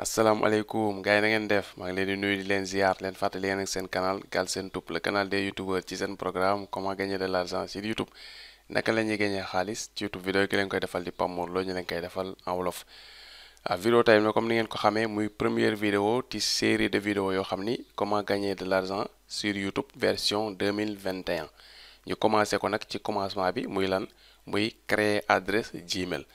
asalaamaaleykum gars yi na ngeen def maa ngi leen di nuyu di leen ziar leen fàttali yéen ak seen canal Galsen Tube le canal des youtubeurs ci seen programme comment gagner de l'argent sur YouTube naka la ñuy gagner xaalis ci YouTube vidéo ki leen koy defal di Pape Mor Lo ñu leen koy defal en wolof. Vidéo tey nag comme ni ngeen ko xamee muy première vidéo ci série de vidéos yoo xam ni comment gagner de l'argent sur YouTube version 2021 ñu commencé ko nag ci commencement bi muy lan muy créer adresse Gmail.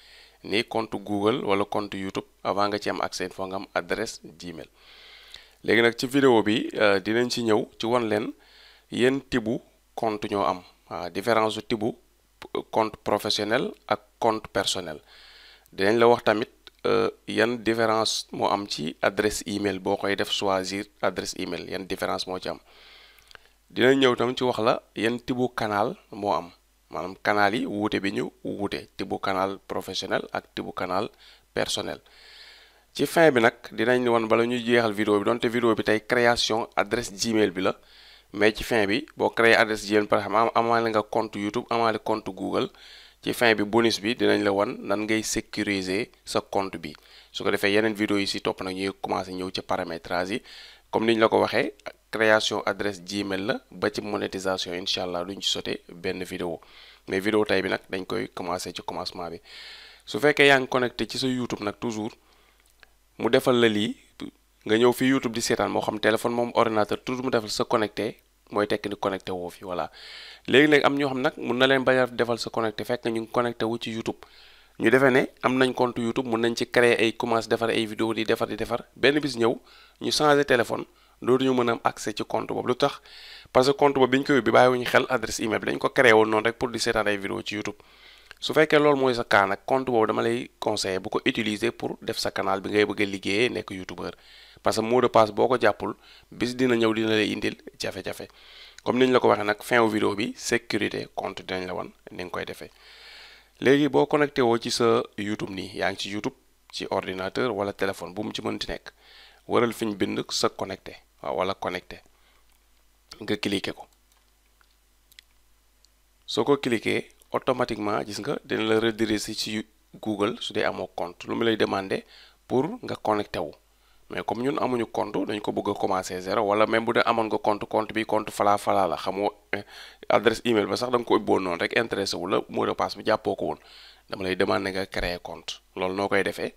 ni compte Google wala compte YouTube avant nga ci am accès il faut nga am adresse Gmail léegi nag ci vidéo bi dinañ ci ñëw ci wan leen yéen tibu compte ñoo am différence su tibu compte professionnel ak compte personnel dinañ la wax tamit yan différence moo am ci adresse email boo koy def choisir adresse email yan différence moo ci am dinañ ñëw tam ci wax la yan tibu canal moo am maanaam canal yi wuute bi ñu wuute tibu canal professionnel ak tibu canal personnel ci fin bi nag dinañ wan bala ñuy jeexal vidéo bi donte vidéo bi tey création adresse Gmail bi la mais ci fin bi boo créé adresse Gmail par exemple amaale nga compte YouTube amaale compte Google ci fin bi bonus bi dinañ la wan nan ngay sécuriser sa compte bi su ko defee yeneen vidéo yi si topp nag ñuy commencé ñëw ci paramétrage yi comme niñ la ko waxee création adresse Gmail la ba ci monétisation incha allah duñ ci sote benn vidéo mais vidéo tey bi nag dañ koy commencé ci commencement bi su fekkee yaa ngi connecté ci sa YouTube nag toujours mu defal la lii nga ñëw fi YouTube di seetaan moo xam téléphone moom ordinateur toujours mu defal sa connecté mooy tekk ni connecté woo fi voilà léegi nag am ñoo xam nag mun na leen bañ a defal sa connecté fekk ñu ngi connecté wu ci YouTube ñu defee ne am nañ compte YouTube mun nañ ci créer ay commencé defar ay vidéo di defar benn bis ñëw ñu changé téléphone dootuñu mën a am accès ci compte boobu lu tax parce que compte boobu bi ñu ko yóbbu bàyyiwuñu xel adresse email bi dañ ko créé woon noonu rek pour di seetaan ay vidéo ci YouTube su fekkee loolu mooy sa cas nag compte boobu dama lay conseiller bu ko utiliser pour def sa canal bi ngay bëgg a liggéeyee nekk youtubeur parce que mot de passe boo ko jàppul bis dina ñëw dina lay indil jafe-jafe comme niñ la ko waxee nag fin vidéo bi sécurité compte dinañ la wan ni nga koy defee léegi boo connecté woo ci sa YouTube nii yaa ngi ci YouTube ci ordinateur wala téléphone bu mu ci mënti nekk waral fi ñu bind sa connecté waaw wala connecté nga cliqué ko soo ko cliqué automatiquement gis nga dina la rediriger ci Google su dee amoo compte lu mu lay demander pour nga connecté wu mais comme ñun amuñu compte dañ ko bëgg a commencer zéro wala même bu dee amoon nga compte bi compte falaa la xamoo adresse email ba sax da nga ko ubboon noonu rek intéressé wu la mot de passe bi jàppoo ko woon dama lay demander nga créer compte loolu noo koy defee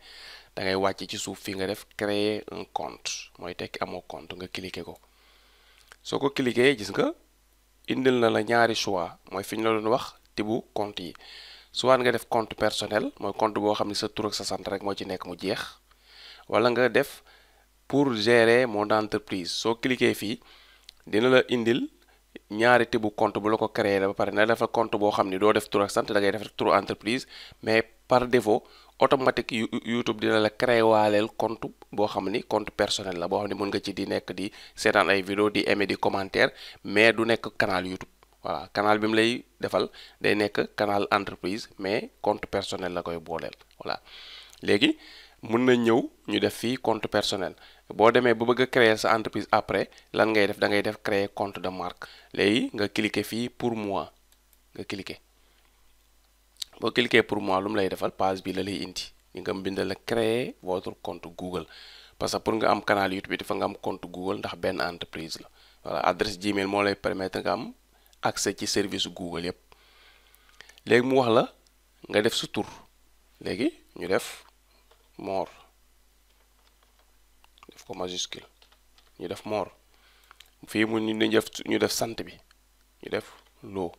da ngay wàcc ci suuf fii nga def créer un compte mooy tekki amoo compte nga cliqué ko soo ko cliqué gis nga indil na la ñaari choix mooy fi ñu la doon wax tibu compte yi soit nga def compte personnel mooy compte boo xam ne sa tur ak sa sant rek moo ci nekk mu jeex wala nga def pour gérer mon entreprise soo cliqué fii dina la indil ñaari tibu compte bu la ko créer ba pare na dafa compte boo xam ni doo def tur ak sant da ngay def tur entreprise mais par défaut automatique YouTube dina la créer waaleel compte boo xam ni compte personnel la boo xam ni mën nga ci di nekk di seetaan ay vidéo di aimer di commentaire mais du nekk canal YouTube voilà canal bi mu lay defal day nekk canal entreprise mais compte personnel la koy booleel voilà léegi mën na ñëw ñu def fii compte personnel boo demee ba bëgg a créer sa entreprise après lan ngay def da ngay def créer compte de marque léegi nga cliquer fii pour moi nga cliquer boo cliquer pour moi lu mu lay defal page bi la lay indi ñu nga bindal la créer votre compte Google parce que pour nga am canal YouTube bi dafa nga am compte Google ndax benn entreprise la voilà adresse Gmail moo lay permettre nga am accès ci service Google yépp léegi mu wax la nga def sa tur léegi ñu def Mor def ko majuscule ñu def Mor fii mu ñu def sant bi ñu def Lo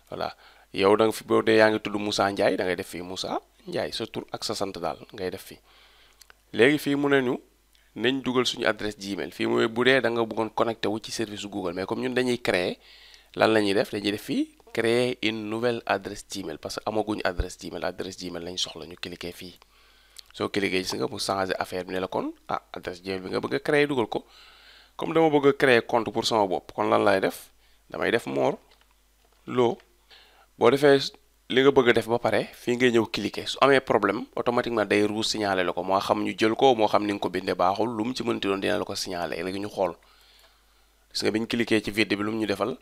voilà yow da nga fi boo dee yaa ngi tudd Moussa Ndiaye da ngay def fii Moussa Ndiaye sa tur ak sa sant daal ngay def fii léegi fii mu ne ñu nañ dugal suñu adresse Gmail fii mooy bu dee da nga bëggoon connecté wu ci service Google mais comme ñun dañuy créer lan la ñuy def dañuy def fii créer une nouvelle adresse Gmail parce que amaguñu adresse Gmail lañ soxla ñu cliquer fii soo cliquer gis nga mu changer affaire bi ne la kon adresse Gmail bi nga bëgg a créer dugal ko comme dama bëgg a créer compte pour sama bopp kon lan lay def damay def Mor Lo boo defee li nga bëgg a def ba pare fii ngay ñëw cliquer su amee problème automatiquement day rouge signaler la ko moo xam ñu jël ko moo xam ni nga ko bindee baaxul lu mu ci mënti doon dina la ko signaler léegi ñu xool gis nga bi ñu cliquer ci vide bi lu mu ñu defal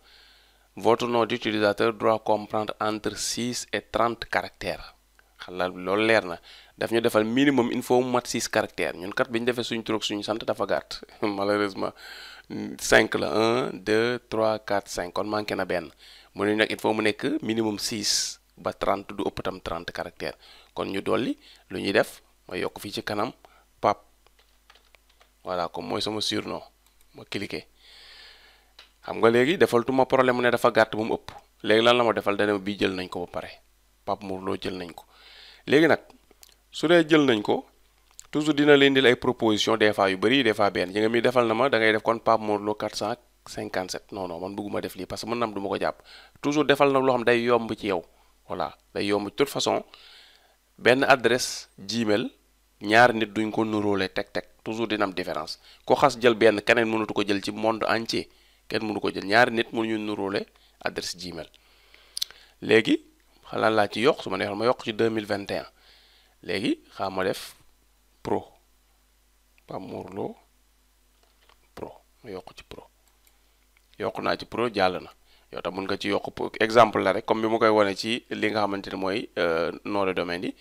votre nom d'utilisateur doit comprendre entre 6 et 30 caractères xalal loolu leer na daf ñu defal minimum il faut mu mat 6 caractères ñun kat bi ñu defee suñu tur ak suñu sant dafa gàtt malheureusement 5 la 1 2 3 4 5 kon manqué na benn mu ne nag il faut mu nekk minimum 6 ba 30 du ëpp tam 30 caractères kon ñu dolli lu ñuy def ma yokk fii ci kanam Pape voilà comme mooy sama surnom ma cliquer xam nga léegi defaltuma problème mu ne dafa gàtt bu mu ëpp léegi lan la ma defal dana bii jël nañ ko ba pare Pape Mor Lo jël nañ ko léegi nag su dee jël nañ ko toujours dina leen di ay proposition des fois yu bëri des fois benn ji nga mi defal na ma da ngay def kon Pape Mor Lo 457 non non man bëgguma def lii parce que mën na am du ma ko jàpp toujours defal na loo xam day yomb ci yow voilà day yomb de toute façon benn adresse Gmail ñaari nit duñ ko nuróole teg toujours dina am différence ko xas jël benn keneen mënatu ko jël ci monde entier kenn mënu ko jël ñaari nit mënuñu nuróole adresse Gmail léegi xalaat laa ci yokk su ma neexee ma yokk ci 2021 léegi xam ma def pro Pape Mor Lo pro ma yokk ci pro yokk naa ci pro jàll na yow tam mën nga ci yokk exemple la rek comme bi ma koy wane ci li nga xamante ne mooy nom de domaine yi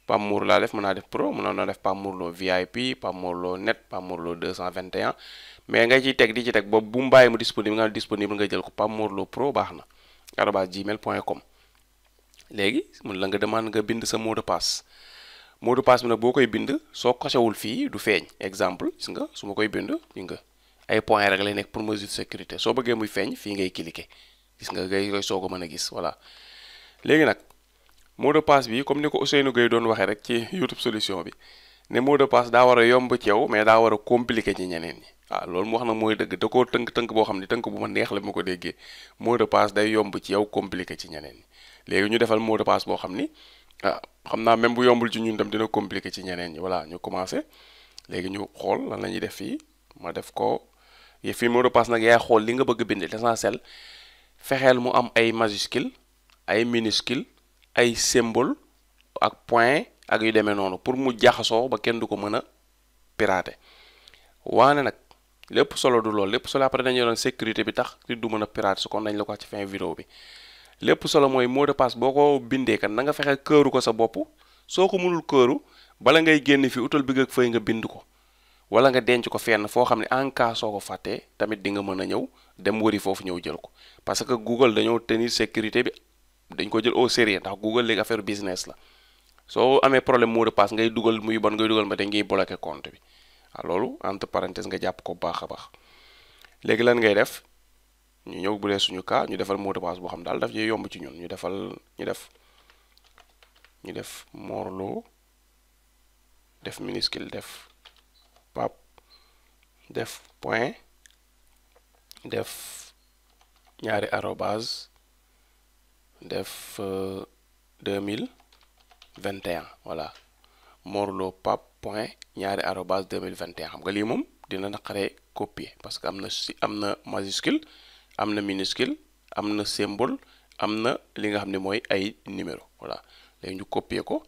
Pape Mor laa def mën naa def pro mën naa def Pape Mor Lo VIP Pape Mor Lo net Pape Mor Lo 221 mais nga ciy teg di ci teg boobu bu mu bàyyi mu disponible nga disponible nga jël ko Pape Mor Lo pro baax na @gmail.com léegi mun la nga demande nga bind sa mot de passe bi nag boo koy bind soo kosewul fii du feeñ exemple gis nga su ma koy bind gis nga ay point rek lay nekk pour mesure de sécurité soo bëggee muy feeñ fii ngay cliquer gis nga ngay koy soog a mën a gis voilà léegi nag mot de passe bi comme ni ko Ousseynou Gueye doon waxee rek ci YouTube solution bi ne mot de passe daa war a yomb ci yow mais daa war a compliqué ci ñeneen ñi loolu mu wax na mooy dëgg da koo tënk boo xam ne tënk bu ma neex la ma ko déggee mot de passe day yomb ci yow compliqué ci ñeneen ñi léegi ñu defal mot de passe boo xam ni xam naa même bu yombul ci ñun tam dina compliqué ci ñeneen ñi voilà ñu commencé léegi ñu xool lan la ñuy def fii ma def ko fii mot de passe nag yaay xool li nga bëgg bind l'essentiel fexeel mu am ay majuscule ay minuscule ay symbole ak point ak yu demee noonu pour mu jaxasoo ba kenn du ko mën a pirater waane nag lépp solo du loolu lépp solo après dañu doon sécurité bi tax nit du mën a pirater su kon dañ la ko wax ci fin vidéo bi lépp solo mooy mot de passe boo ko bindee kat na nga fexe këru ko sa bopp soo ko mënul këru bala ngay génn fi utal bi ak fëy nga bind ko wala nga denc ko fenn foo xam ne en cas soo ko fàttee tamit di nga mën a ñëw dem wëri foofu ñëw jël ko parce que Google dañoo tenir sécurité bi dañ ko jël au sérieux ndax Google léegi affaire business la soo amee problème mot de passe ngay dugal muy bon ngay dugal ma dañ ngay bloquer compte bi loolu entre parenthèse nga jàpp ko baax a baax léegi lan ngay def ñu ñëw bu dee suñu cas ñu defal mot de passe boo xam daal daf ñuy yomb ci ñun ñu def Mor Lo def minuscule def Pape def point def ñaari arobase def 2021 voilà Mor Lo Pape point ñaari arobase 2021 xam nga lii moom dina naqaree copier parce que am na majuscule am na minuscule am na symbole am na li nga xam ne mooy ay numéro voilà léegi ñu copier ko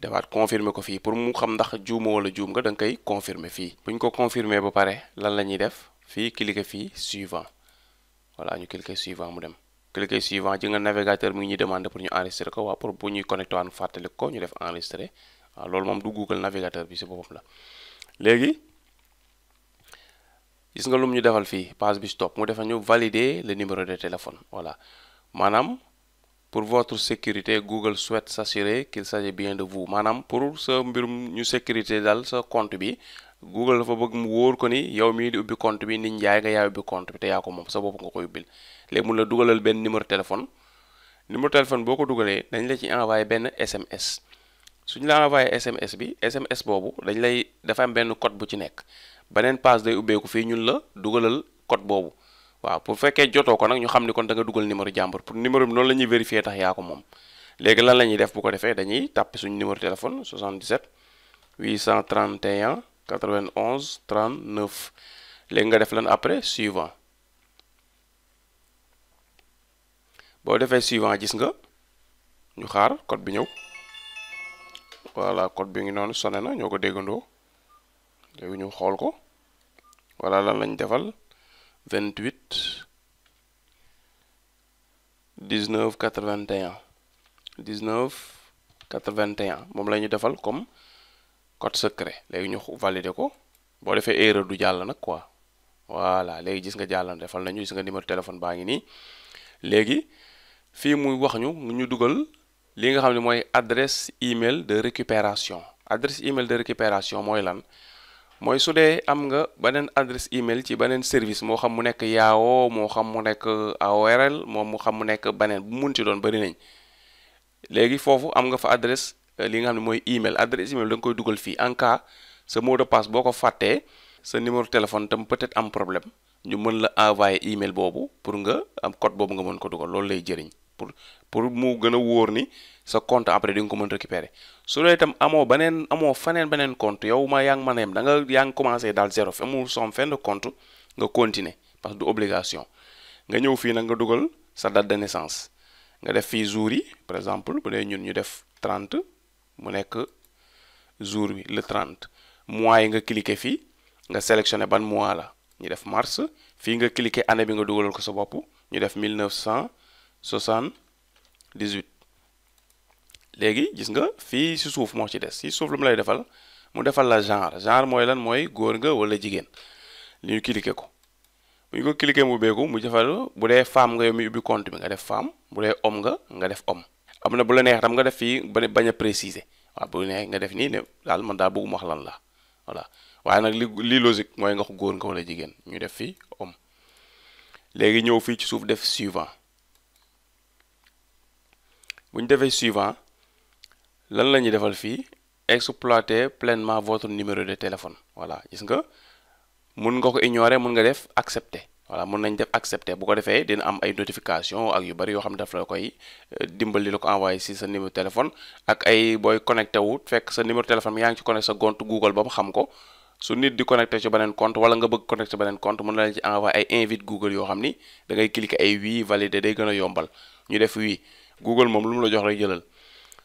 defaat confirmer ko fii pour mu xam ndax juuma wala juum nga da nga koy confirmer fii bu ñu ko confirmer ba pare lan la ñuy def fii cliquer fii suivant voilà ñu cliquer suivant mu dem cliquer suivant ji nga navigateur mi ngi ñuy demander pour ñu enregistrer ko waa pour bu ñuy connecté waan fàttali ko ñu def enregistrer waaw loolu moom du Google navigateur bi si boppam la léegi gis nga lu mu ñu defal fii page bi stop mu defal ñu valider le numéro de téléphone voilà maanaam pour votre sécurité Google souhaite s'assurer qu'il s'agit bien de vous maanaam pour sa mbirum ñu sécurité daal sa compte bi Google dafa bëgg mu wóor ko ni yow mii di ubbi compte bi nit njaay nga yaa ubbi compte bi te yaa ko moom sa bopp nga koy ubbil léegi mun la dugalal benn numéro téléphone boo ko dugalee dañ la ci envoyé benn SMS suñu la envoyé SMS bi SMS boobu dafa am benn code bu ci nekk beneen page day ubbeeku fii ñun la dugalal code boobu waaw pour fekkee jotoo ko nag ñu xam ni kon da nga dugal numéro jàmbur pour numéro bi noonu la ñuy vérifier tax yaa ko moom léegi lan la ñuy def bu ko defee dañuy tàppe suñu numéro téléphone 77 831 91 39 léegi nga def lan après suivant boo defee suivant gis nga ñu xaar code bi ñëw voilà code bi ngi noonu sonné na ñoo ko déggandoo léegi ñu xool ko voilà lan lañ defal 28 19 81 19 81 moom la ñu defal comme code secret. léegi ñu valider ko boo defee erreur du jàll nag quoi. voilà léegi gis nga jàll defal nañu, gis nga numéro téléphone baa ngi nii. léegi fii muy wax ñu dugal li nga xam ne mooy adresse email de récupération. adresse email de récupération mooy lan? mooy su dee am nga beneen adresse email ci beneen service, moo xam mu nekk Yahoo, moo xam mu nekk AOL, mu xam mu nekk beneen bu mun ci doon bari nañ. léegi foofu am nga fa adresse li nga xam ne mooy email. adresse email da nga koy dugal fii en cas sa mot de passe boo ko fàttee, sa numéro téléphone tam peut-être am problème, ñu mën la envoyer email boobu pour nga am code boobu nga mën ko dugal. loolu lay jëriñ pour mu gën a wóor ni sa compte après di nga ko mën récupérer. su dee itam amoo faneen beneen compte, yow yaa ngi mën a yem yaa ngi commencé daal zéro, amul som fin de compte, nga continuer parce que du obligation. nga ñëw fii nag nga dugal sa date de naissance, nga def fii jour yi. par exemple bu dee ñun ñu def 30 mu nekk jour bi le 30. mois yi nga cliquer fii, nga sélectionné ban mois la, ñu def mars. fii nga cliquer année bi nga dugalal ko sa bopp, ñu def 1978. léegi gis nga fii si suuf moo ci des. si suuf lu mu lay defal, mu defal la genre mooy lan? mooy góor nga wala jigéen. li ñu cliquer ko, bu ñu ko cliquer mu ubbeeku, mu defal bu dee femme nga yow mi ubbi compte bi nga def femme, bu dee homme nga def homme. am na bu la neex tam nga def fii bañ a préciser. waaw bu neex nga def nii ne daal man daal bëgguma wax lan la. voilà waaye nag li logique mooy nga ko góor nga wala jigéen, ñu def fii homme. léegi ñëw fii ci suuf def suivant. bu ñu defee suivant, lan la ñuy defal fii? exploiter pleinement votre numéro de téléphone. voilà gis nga mun nga ko ignorer, mun nga def accepter. voilà mun nañ def accepter, bu ko defee dina am ay notification ak yu bari yoo xam ne daf la koy dimbali la ko envoyé si sa numéro téléphone. ak ay booy connecté wut fekk sa numéro téléphone yaa ngi ci connecté sa compte Google ba mu xam ko. su nit di connecté ci beneen compte wala nga bëgg connecté beneen compte, mën na la ci envoyé ay invite Google yoo xam ni da ngay cliquer ay oui valider, day gën a yombal. ñu def oui, Google moom lu mu la jox rek jëlal.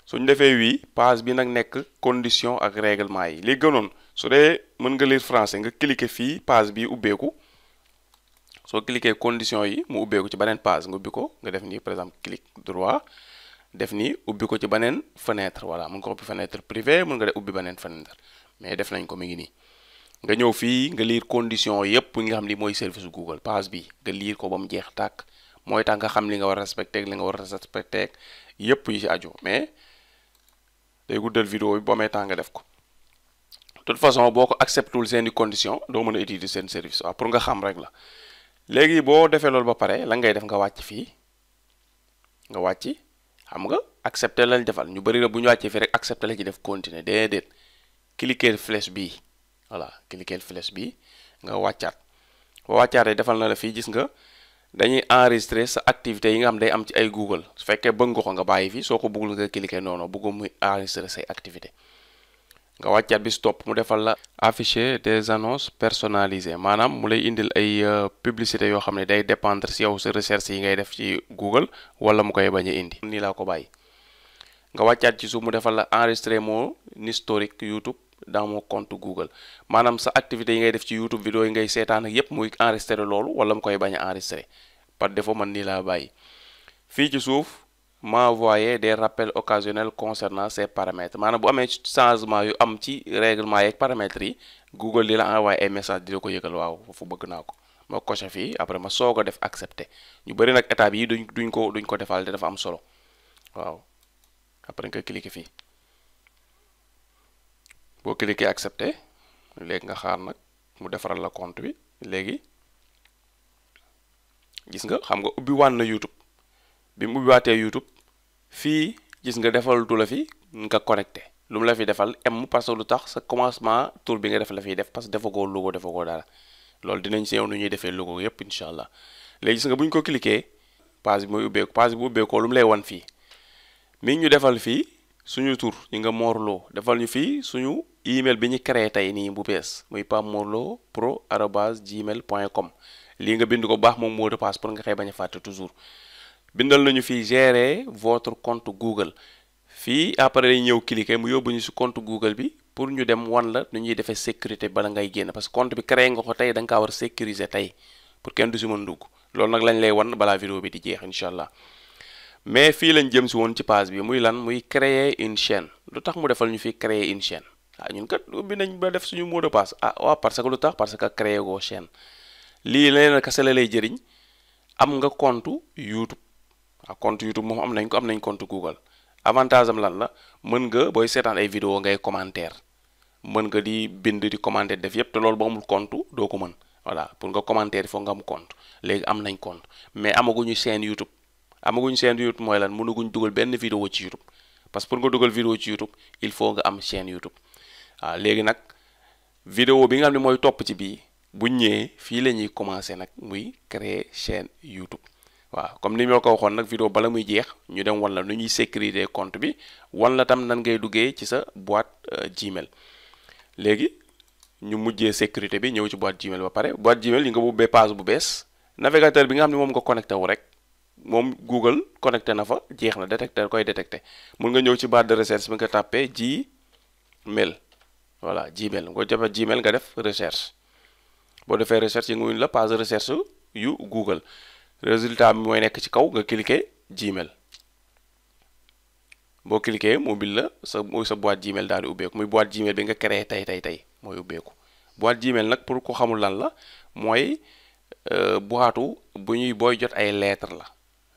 suñu defee oui, page bi nag nekk condition ak règlement yi. li gënoon su dee mën nga lire français, nga cliquer fii page bi ubbeeku. soo cliquer condition yi mu ubbeeku ci beneen page, nga ubbi ko, nga def nii par exemple clic droit, def nii ubbi ko ci beneen fenêtre. voilà mën nga ubbi fenêtre privée, mën nga def ubbi beneen fenêtre, mais def nañ ko mi ngi nii. nga ñëw fii nga lire condition yépp yi nga xam ni mooy service Google. page bi nga lire ko ba mu jeex tàkk, mooy tax nga xam li nga war a respecté li nga war a respecté yépp yi ci aju. mais day guddal vidéo bi, boo amee temps nga def ko. de toute façon boo ko accepté wul seeni condition doo mën a utiliser seen service. waaw pour nga xam rek la. léegi boo defee loolu ba pare la ngay def, nga wàcc fii, nga wàcc. xam nga accepté lañ defal, ñu bari na bu ñu wàccee fii rek accepté la ci def continuer. déedéet, cliquer flèche bii. voilà cliquer flèche bii nga wàccaat. boo wàccaatee defal na la fii, gis nga dañuy enregistrer sa activité yi nga xam day am ci ay Google. su fekkee bëgg nga ko nga bàyyi fii, soo ko bëggul nga cliquer noonu, bëggu muy enregistrer say activité. nga wàccaat bi stop, mu defal la afficher des annonces personnalisées, maanaam mu lay indil ay publicité yoo xam ne day dépendre si yow sa recherche yi ngay def ci Google, wala mu koy bañ a indi. nii laa ko bàyyi. nga wàccaat ci suuf, mu defal la enregistrer mon historique YouTube dans mon compte Google. maanaam sa activité yi ngay def ci YouTube, vidéo yi ngay seetaan ak yépp muy enregistrer loolu, wala mu koy bañ a enregistrer. par défaut man nii laa bàyyi. fii ci suuf m'envoyer des rappels occasionnels concernant ces paramètres, maanaam bu amee changement yu am ci règlement yeeg paramètres yi, Google di la envoyer ay message di la ko yëgal. waaw foofu bëgg naa ko, ma coché fii, après ma soog a def accepter. ñu bëri nag étape yi duñ ko defal te dafa am solo. waaw après nga cliquer fii, boo cliquer accepter, léegi nga xaar nag mu defaral la compte bi. léegi gis nga xam nga ubbi wan na YouTube. bi mu ubbiwaatee YouTube fii gis nga defal du la fi nga connecté, lu mu la fi defal parce que lu tax sa commencement tour bi nga def la fiy def, parce que defagoo logo defagoo dara. loolu dinañ si yow nu ñuy defee logo yépp incha allah. léegi gis nga bu ñu ko cliquer, page bi mooy ubbeeku. page bi bu ubbeekoo lu mu lay wan fii, mi ngi ñu defal fii suñu tur ñi nga Mor Lo, defal ñu fii suñu email bi ñu créé tey nii bu bees, muy pamorlopro@gmail.com. lii nga bind ko baax moom mot de passe pour nga xëy bañ a fàtte toujours. bindal nañu fii gérer votre compte Google. fii après dañu ñëw cliquer mu yóbbu ñu si compte Google bi pour ñu dem wan la nu ñuy defee sécurité bala ngay génn, parce que compte bi créé nga ko tey da nga kaa war a sécuriser tey pour kenn du si mën dugg. loolu nag lañ lay wan balaa vidéo bi di jeex incha allah. mais fii lañ jëm si woon ci page bi muy lan muy créer une chaîne. lu tax mu defal ñu fi créer une chaîne ñun kat ubbi nañ ba def suñu mot de passe waaw parce que lu tax parce que créer goo chaîne lii leneen kese la lay jëriñ am nga compte YouTube compte YouTube moom am nañ compte Google avantage am lan la mën nga booy seetaan ay vidéo ngay commentaire mën nga di bind di commentaire def yépp te loolu boo amul compte doo ko mën voilà pour nga commentaire il faut nga am compte léegi am nañ compte mais amaguñu chaîne YouTube mooy lan mënaguñ dugal benn vidéo ci YouTube parce que pour nga dugal vidéo ci YouTube il faut nga am chaîne YouTube léegi nag vidéo bi nga xam ne mooy topp ci bii bu ñëwee fii la ñuy commencer nag muy créer chaîne YouTube comme ni ma ko waxoon nag vidéo bala muy jeex ñu dem wan la nu ñuy sécuriser compte bi wan la tam nan ngay duggee ci sa boîte Gmail léegi ñu mujjee sécurité bi ñëw ci boîte Gmail ba pare boîte Gmail yi nga ubbee page bu bees navigateur bi nga xam ne moom nga connecté wu rek moom Google connecté na fa jeex na koy détecté mun nga ñëw ci barre de recherche bi nga tàppee Gmail Gmail nga jàpp Gmail nga def recherche boo defee recherche yi nga wuñ la page de recherche yu Google résultat bi mooy nekk ci kaw nga cliquer Gmail boo cliquer mobile la sa boîte Gmail daal di ubbeeku muy boîte Gmail bi nga créé tey mooy ubbeeku boîte Gmail nag pour ko xamul lan la mooy boîtu booy jot ay lettres la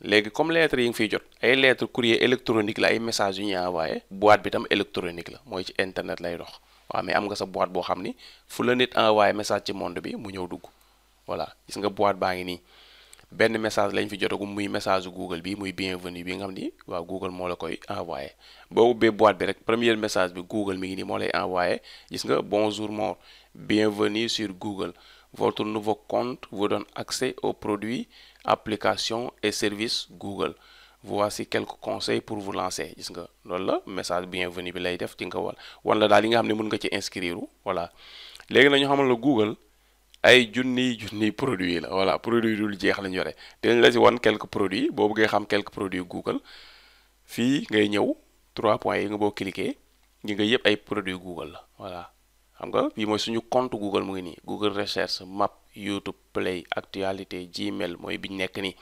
léegi comme lettres yi nga fiy jot ay lettres courrier électronique la ay messages yu ñuy envoyé boîte bi tam électronique la mooy ci internet lay dox mais am nga sa boîte boo xam ni fu la nit envoyé message ci monde bi mu ñëw dugg gis nga boîte baa ngi nii benn message lañ fi jotagum muy message Google bi muy bienvenue bi nga xam ni Google moo la koy envoyé boo ubbee boîte bi rek premier message bi Google mi ngi nii moo lay envoyé gis nga bonjour mon bienvenue sur Google votre nouveau compte vous donne accès aux produits applications et services Google voici quelques conseils pour vous lancer gis nga loolu la message bienvenue bi lay def ci nga wan la daal yi nga xam ne mën nga ci inscrire léegi na ñu xamal la Google ay junniy produits la produit dul jeex lañu yore dinañ la si wan quelques produits boo bëggee xam quelques produits Google fii ngay ñëw 3 points yi nga boo cliquer ñi nga yëpp ay produits Google la xam nga bii mooy suñu compte Google mu ngi nii Google Recherche Map YouTube Play Actualité Gmail mooy biñu nekk nii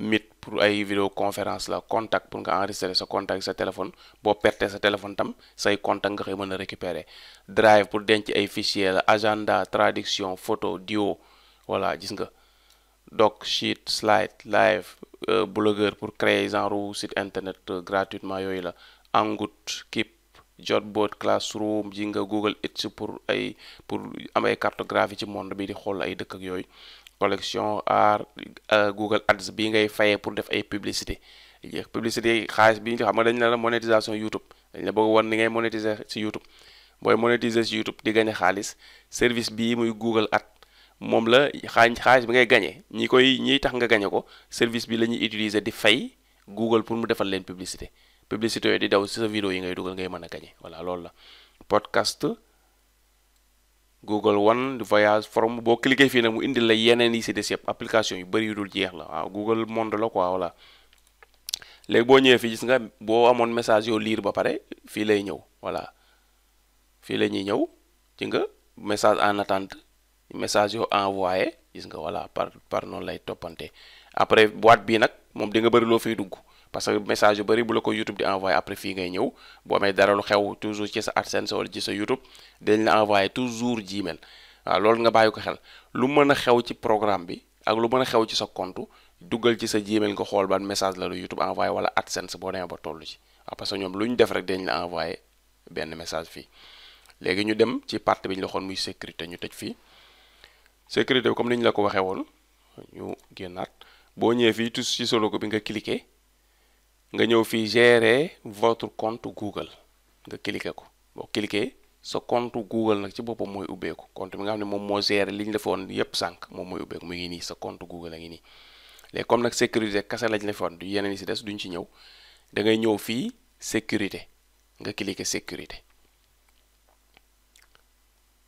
Meet pour ay vidéoconférence la Contact pour nga enregistrer sa contact sa téléphone boo perte sa téléphone tam say contact nga koy mën a récupérer Drive pour denc ay fichier la agenda traduction photo duo gis nga doc sheet slide live blogueur pour créer genre site internet gratuitement yooyu la Angout Keep Jotboot Classroom ji nga Google Eats pour am ay cartographie ci monde bi di xool ay dëkk ak yooyu collection art Google Ads bi ngay fayee pour def ay publicité xaalis bi xam nga dañ la monétisation YouTube dañ la bëgg wan ni ngay monétiser ci YouTube booy monétiser ci YouTube di gagné xaalis service bii muy Google Ads moom la xaalis bi ngay gagné ñiy tax nga gagné ko service bi la ñuy utiliser di fay Google pour mu defal leen publicité yooyu di daw ci sa vidéo yi ngay dugal ngay mën a gagné loolu la podcast Google One voyage forum boo cliquer fii nag mu indil la yeneen yi ci des yëpp application yu bari yu dul jeex la Google monde la quoi léegi boo ñëwee fii gis nga boo amoon message yoo lire ba pare fii lay ñëw fii la ñuy ñëw ci nga message en attente message yoo envoyé gis nga par noonu lay toppante après boîte bii nag moom di nga bëri loo fiy dugg parce que message yu bëri bu la ko YouTube di envoyé après fii ngay ñëw boo amee dara lu xew toujours ci sa AdSense wala ci sa YouTube dañ la envoyé toujours Gmail loolu nga bàyyi ko xel lu mën a xew ci programme bi ak lu mën a xew ci sa compte duggal ci sa Gmail nga xool ban message la lu YouTube envoyé wala AdSense boo demee ba tollu ci parce que ñoom lu ñu def rek dañ la envoyé benn message fii léegi ñu dem ci partie bi ñu la waxoon muy sécurité ñu tëj fii sécurité bi comme ni ñu la ko waxee woon ñu génnaat boo ñëwee fii tout ci solo ko bi nga cliquer nga ñëw fii gérer votre compte Google nga cliquer ko boo cliquer sa compte Google nag ci boppam mooy ubbeeku compte bi nga xam ne moom moo gérer li ñu defoon yépp sànq moom mooy ubbeeku mu ngi nii sa compte Google a ngi nii léegi comme nag sécurité kase lañ defoon du yeneen yi ci des duñ ci ñëw da ngay ñëw fii sécurité nga cliquer sécurité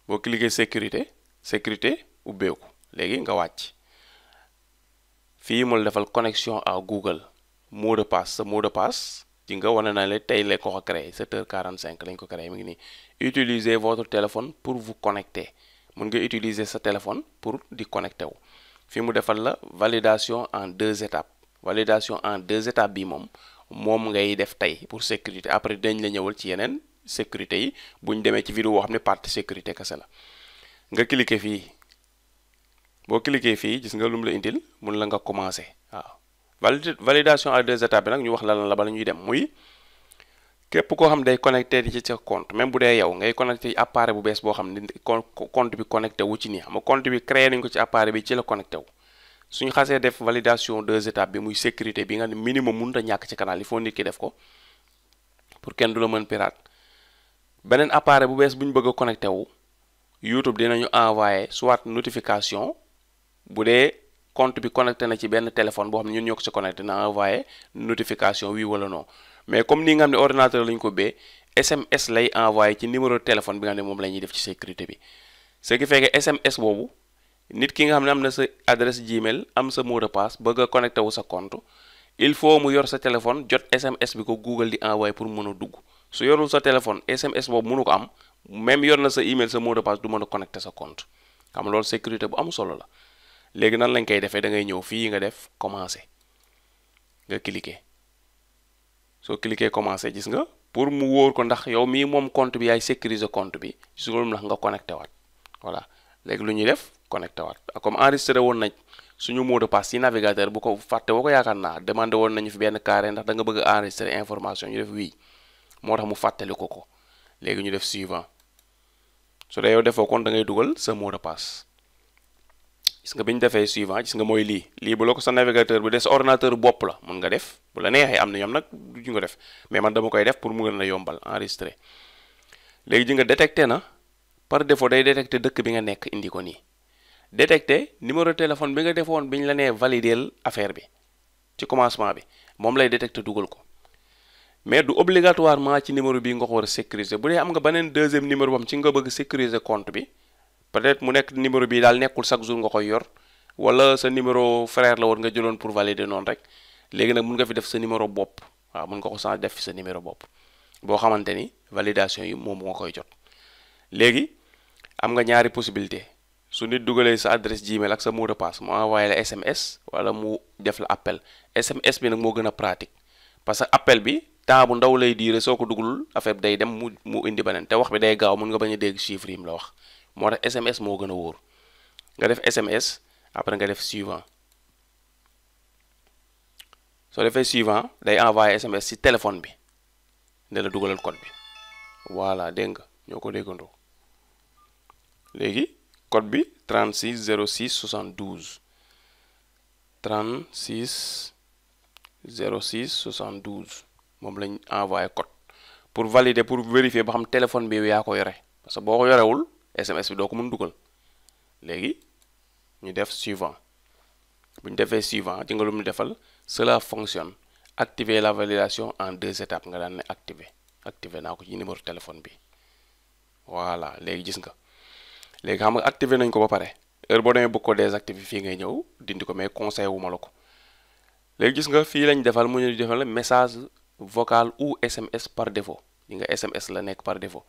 boo cliquer sécurité ubbeeku léegi nga wàcc fii mu la defal connexion à Google mot de passe sa mot de passe ci nga wane na la tey la ko créé 7h45 lañ ko créé mi ngi nii utilisez votre téléphone pour vous connecter mun nga utiliser sa téléphone pour di connecté wu fii mu defal la validation en 2 étapes validation en 2 étapes bi moom ngay def tey pour sécurité. Après dañ la ñëwal ci yeneen sécurité yi buñ demee ci vidéo boo xam ne partie sécurité kese la. nga cliquer fii, boo cliquer fii gis nga lu mu la indil mun la nga commencer. waaw validation en 2 étapes bi nag ñu wax la bala ñuy dem, muy képp koo xam day connecté ci sa compte, même bu dee yow ngay connecté appareil bu bees boo xam ne compte bi connecté wu ci nii, xam nga compte bi créé nañ ko ci appareil bi ci la connecté wu. suñu xasee def validation 2 étapes bi muy sécurité bi nga ne minimum mënut a ñàkk ci canal, il faut nit ki def ko pour kenn du la mën pirate. beneen appareil bu bees bu ñu bëgg a connecté wu, YouTube dinañu envoyé soit notification bu dee compte bi connecté na ci benn téléphone boo xam ne ñun ñoo ko ci connecté, na envoyé notification oui wala non. mais comme ni nga xam ne ordinateur lañu ko bee, SMS lay envoyé ci numéro de téléphone bi nga xam ne moom la ñuy def ci sécurité bi. ce qui fait que SMS boobu nit ki nga xam ne am na sa adresse Gmail, am sa mot de passe, bëgg a connecté wu sa compte, il faut mu yor sa téléphone jot SMS bi ko Google di envoyé pour mën a dugg. su yorul sa téléphone SMS boobu mënu ko am, même yor na sa email, sa mot de passe, du mën a connecté sa compte. xam loolu sécurité bu am solo la. léegi nan lañ koy defee, da ngay ñëw fii nga def commencer, nga cliquer. soo cliquer commencer gis nga pour mu wóor ko ndax yow mii moom compte bi yaay sécuriser compte bi, su loolu ndax nga connecté waat. voilà léegi lu ñuy def connecté waat, comme enregistré woon nañ suñu mot de passe ci navigateur, bu ko fàtte boo ko yaakaar naa demandé woon nañu fi benn carré ndax da nga bëgg a enregistrer information, ñu def oui, moo tax mu fàttali ko. léegi ñu def suivant. su dee yow defoo kon da ngay dugal sa mot de passe. gis nga bi ñu defee suivant, gis nga mooy lii bu la ko sa navigateur bi de sa ordinateur bopp la mun nga def, bu la neexee, am na ñoom nag duñu ko def, mais man dama koy def pour mu gën a yombal enregistrer. léegi ji nga détecté na par défaut, day détecté dëkk bi nga nekk indi ko nii, détecté numéro téléphone bi nga defoon bi ñu la nee valideel affaire bi ci commencement bi, moom lay détecté dugal ko. mais du obligatoirement ci numéro bii nga ko war a sécuriser. bu dee am nga beneen deuxième numéro bam ci nga bëgg sécuriser compte bi, peut-être mu nekk numéro bi daal nekkul chaque jour nga koy yor, wala sa numéro frère la war nga jëloon pour valider noonu rek. léegi nag mun nga fi def sa numéro bopp, waaw mun nga ko sax def fi sa numéro bopp boo xamante ni validation yi moom nga koy jot. léegi am nga ñaari possibilité, su nit dugalee sa adresse Gmail ak sa mot de passe, mu envoyé la SMS wala mu def la appel. SMS bi nag moo gën a pratique, parce que appel bi temps bu ndaw lay diire, soo ko dugalul affaire bi day dem mu indi beneen, te wax bi day gaaw, mun nga bañ a dégg chiffre yi mu la wax. moo tax SMS moo gën a wóor. nga def SMS après nga def suivant. soo defee suivant day envoyé SMS ci téléphone bi ne la dugalal code bi. voilà dégg nga ñoo ko déggandoo. léegi code bi 36 06 72 36 06 72 moom lañ envoyé code pour valider, pour vérifier ba xam téléphone bi yaa ko yore, parce que boo ko yorewul SMS bi doo ko mën dugal. léegi ñu def suivant. bu ñu defee suivant ci nga lu mu defal, cela fonctionne, activer la validation en 2 étapes, nga daan ne activer naa ko ci numéro téléphone bi. voilà léegi gis nga, léegi xam nga activer nañ ko ba pare, heure boo demee bëgg ko désactiver fii ngay ñëw dindi ko, mais conseil wu ma la ko. léegi gis nga fii lañ defal, mu ñu defal message vocal ou SMS par défaut. di nga SMS la nekk par défaut.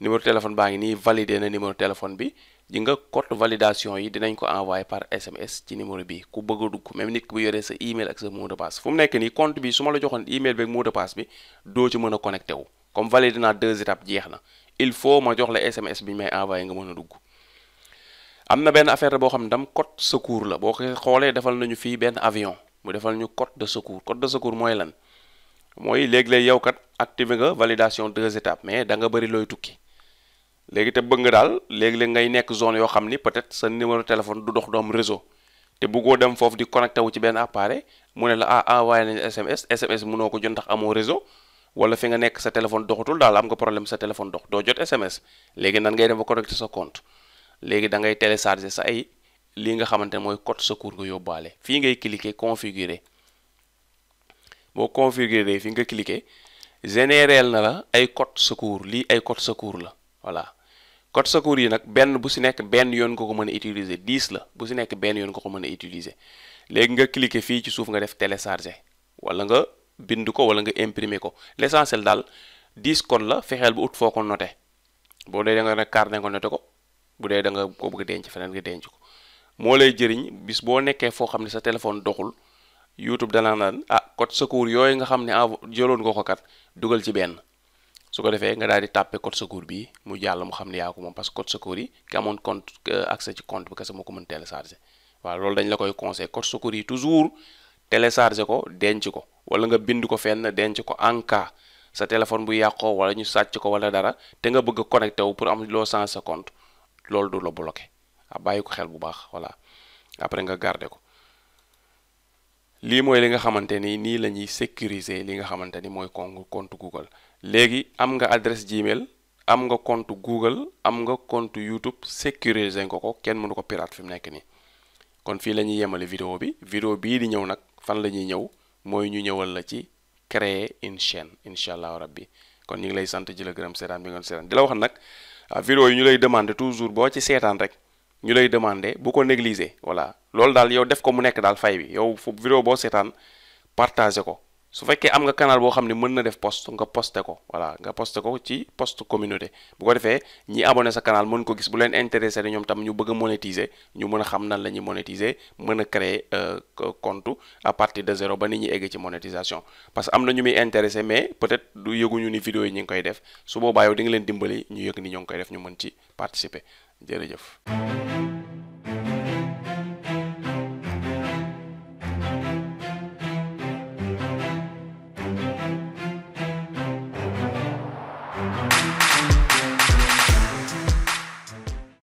numéro téléphone baa ngi nii, validé na numéro téléphone bi. ji nga code validation yi dinañ ko envoyé par SMS ci numéro bi, ku bëgg a dugg, même nit ku yoree sa email ak sa mot de passe. fu mu nekk nii compte bi su ma la joxoon email bi ak mot de passe bi, doo ci mën a connecté wu, comme validé naa 2 étapes jeex na. il faut ma jox la SMS bi ñu may envoyé nga mën a dugg. am na benn affaire boo xam ne dam code secours la, boo ko xoolee defal nañu fii benn avion mu defal ñu code de secours. code de secours mooy lan? mooy léeg-léeg yow kat activé nga validation 2 étapes, mais da nga bëri looy tukki. léegi te bëgg nga daal léegi-léeg ngay nekk zone yoo xam ni peut-être sa numéro téléphone du dox doom réseau, te bëggoo dem foofu di connecté wu ci benn appareil, mu ne la envoyé nañu SMS mënoo ko jot ndax amoo réseau, wala fi nga nekk sa téléphone doxatul daal, am nga problème sa téléphone dox, doo jot SMS. léegi nan ngay dem ba connecté sa compte? léegi da ngay télécharger sa ay lii nga xamante ne mooy code secours nga yóbbaale. fii ngay cliquer configurer. boo configurer fii nga cliquer généreel na la ay code secours. lii ay code secours la, voilà. code secours yi nag benn bu si nekk benn yoon nga ko mën a utiliser, 10 la, bu si nekk benn yoon nga ko mën a utiliser. léegi nga cliquer fii ci suuf nga def télécharger, wala nga bind ko wala nga imprimer ko. l'essentiel daal 10 code la, fexeel bu ut foo ko noté. boo dee da nga ne carnet nga noté ko, bu dee da nga ko bëgg denc feneen nga denc ko. moo lay jëriñ bis boo nekkee foo xam ne sa téléphone doxul, YouTube danaa naan code secours yooyu nga xam ne jëloon nga ko kat dugal ci benn su ko defee nga daal di tàppe code secours bi mu jàll mu xam ne yaa ko moom parce que code secours yi ki amoon compte accès ci compte bi kese moo ko mën télécharger waaw loolu dañ la koy conseil code secours yi toujours télécharger ko denc ko wala nga bind ko fenn denc ko en cas sa téléphone bu yàqoo wala ñu sàcc ko wala dara te nga bëgg a connecté wu pour am loo changer sa compte loolu du la bloqué bàyyi ko xel bu baax voilà après nga garder ko. lii mooy li nga xamante ni nii la ñuy sécuriser li nga xamante ni mooy compte Google léegi am nga adresse Gmail am nga compte Google am nga compte YouTube sécuriser nga ko kenn mënu ko pirate fi mu nekk nii kon fii la ñuy yemale vidéo bi bii di ñëw nag fan la ñuy ñëw mooy ñu ñëwal la ci créer une chaîne incha allah rabbi kon ñu ngi lay sant ji la gërëm seetaan bi nga seetaan di la wax nag vidéo yi ñu lay demander toujours boo ci seetaan rek ñu lay demander bu ko négliger voilà loolu daal yow def ko mu nekk daal fay bi yow fu vidéo boo seetaan partager ko su fekkee am nga canal boo xam ne mën na def post nga posté ko voilà nga posté ko ci post communauté bu ko defee ñi abonné sa canal mën ko gis bu leen intéressé ñoom tam ñu bëgg a monétiser ñu mën a xam nan la ñuy monétiser mën a créer compte à partir de zéro ba nit ñi egg ci monétisation parce que am na ñu muy intéressé mais peut-être du yëguñu ni vidéo yi ñu ngi koy def su boobaa yow di nga leen dimbali ñu yëg ni ñoo ngi koy def ñu mën ci participer jërëjëf